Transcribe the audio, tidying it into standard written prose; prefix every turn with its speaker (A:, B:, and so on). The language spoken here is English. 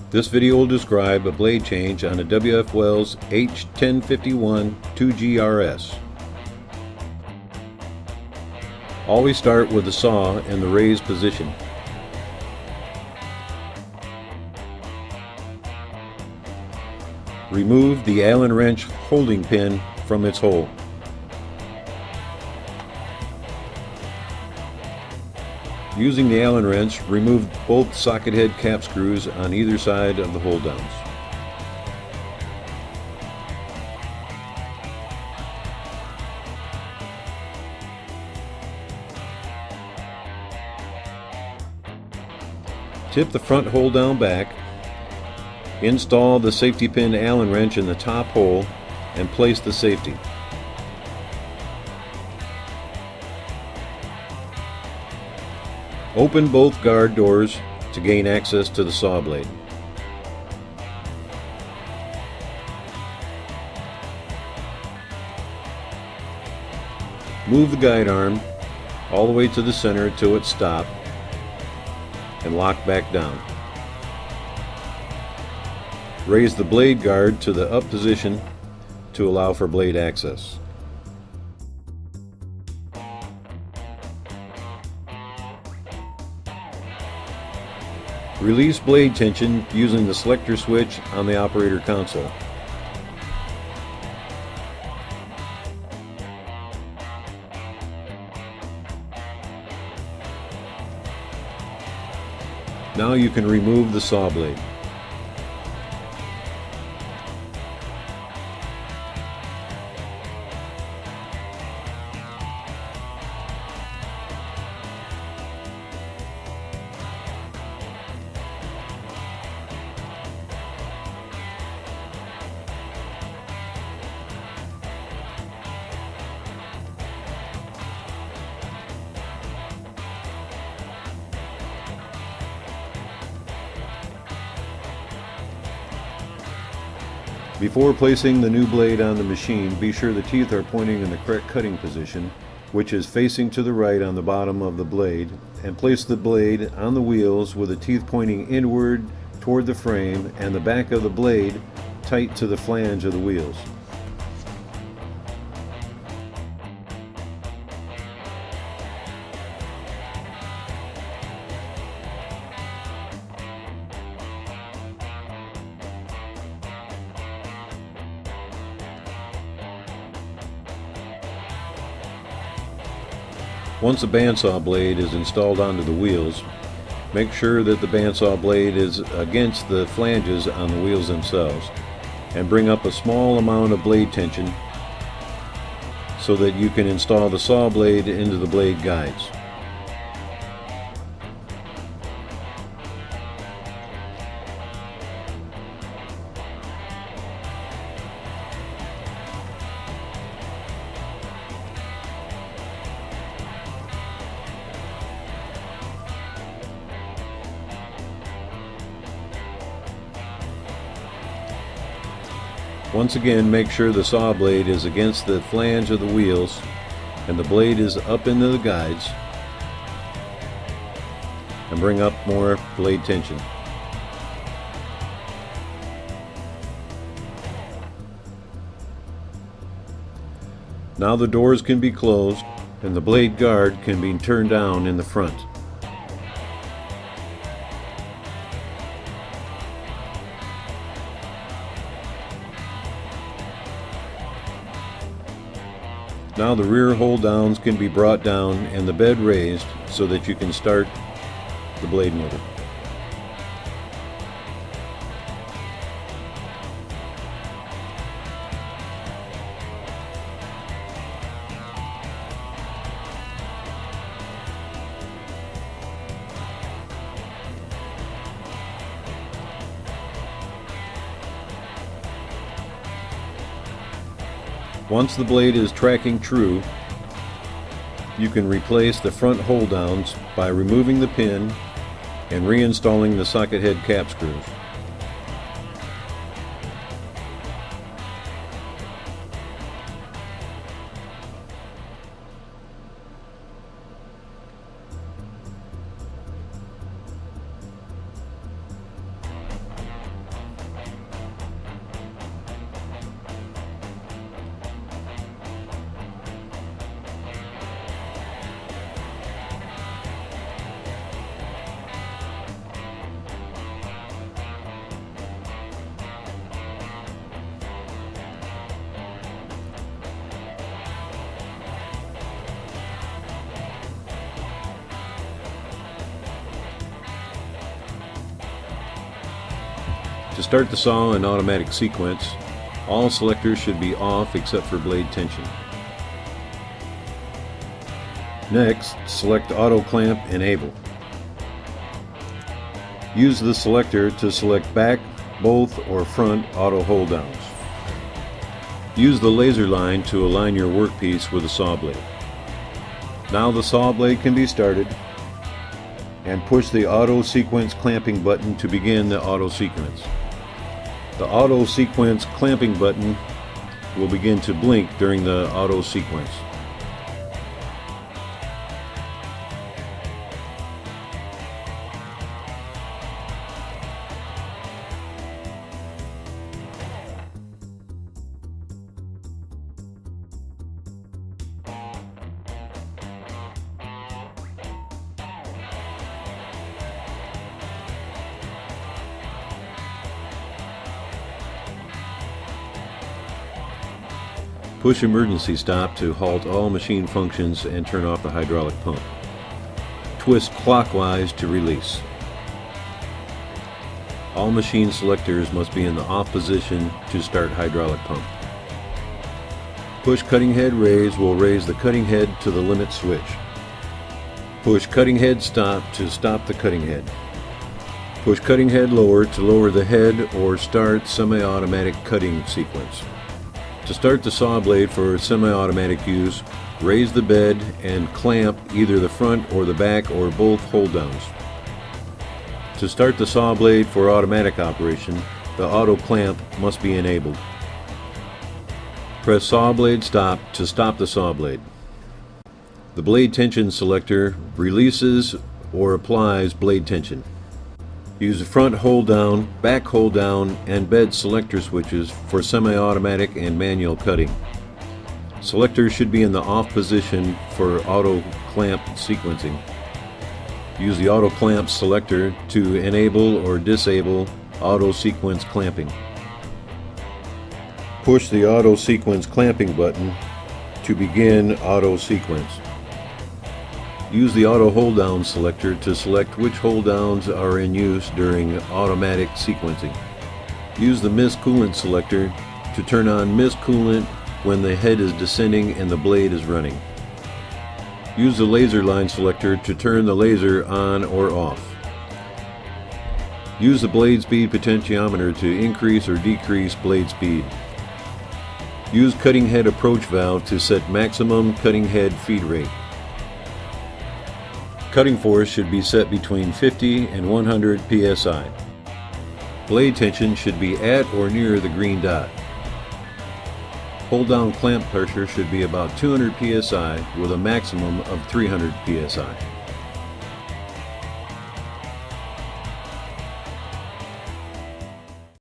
A: This video will describe a blade change on a WF Wells H-1051-2GRS. Always start with the saw in the raised position. Remove the Allen wrench holding pin from its hole. Using the Allen wrench, remove both socket head cap screws on either side of the hold downs. Tip the front hold down back. Install the safety pin Allen wrench in the top hole and place the safety. Open both guard doors to gain access to the saw blade. Move the guide arm all the way to the center till it stops and lock back down. Raise the blade guard to the up position to allow for blade access. Release blade tension using the selector switch on the operator console. Now you can remove the saw blade. Before placing the new blade on the machine, be sure the teeth are pointing in the correct cutting position, which is facing to the right on the bottom of the blade, and place the blade on the wheels with the teeth pointing inward toward the frame and the back of the blade tight to the flange of the wheels. Once the bandsaw blade is installed onto the wheels, make sure that the bandsaw blade is against the flanges on the wheels themselves, and bring up a small amount of blade tension so that you can install the saw blade into the blade guides. Once again, make sure the saw blade is against the flange of the wheels and the blade is up into the guides, and bring up more blade tension. Now the doors can be closed and the blade guard can be turned down in the front. Now the rear hold downs can be brought down and the bed raised so that you can start the blade motor. Once the blade is tracking true, you can replace the front hold downs by removing the pin and reinstalling the socket head cap screws. To start the saw in automatic sequence, all selectors should be off except for blade tension. Next, select Auto Clamp Enable. Use the selector to select back, both, or front auto hold downs. Use the laser line to align your workpiece with the saw blade. Now the saw blade can be started, and push the auto sequence clamping button to begin the auto sequence. The auto sequence clamping button will begin to blink during the auto sequence. Push emergency stop to halt all machine functions and turn off the hydraulic pump. Twist clockwise to release. All machine selectors must be in the off position to start hydraulic pump. Push cutting head raise will raise the cutting head to the limit switch. Push cutting head stop to stop the cutting head. Push cutting head lower to lower the head or start semi-automatic cutting sequence. To start the saw blade for semi-automatic use, raise the bed and clamp either the front or the back or both hold downs. To start the saw blade for automatic operation, the auto clamp must be enabled. Press saw blade stop to stop the saw blade. The blade tension selector releases or applies blade tension. Use the front hold down, back hold down, and bed selector switches for semi-automatic and manual cutting. Selectors should be in the off position for auto clamp sequencing. Use the auto clamp selector to enable or disable auto sequence clamping. Push the auto sequence clamping button to begin auto sequence. Use the auto hold down selector to select which hold downs are in use during automatic sequencing. Use the mist coolant selector to turn on mist coolant when the head is descending and the blade is running. Use the laser line selector to turn the laser on or off. Use the blade speed potentiometer to increase or decrease blade speed. Use cutting head approach valve to set maximum cutting head feed rate. Cutting force should be set between 50 and 100 psi. Blade tension should be at or near the green dot. Hold down clamp pressure should be about 200 psi with a maximum of 300 psi.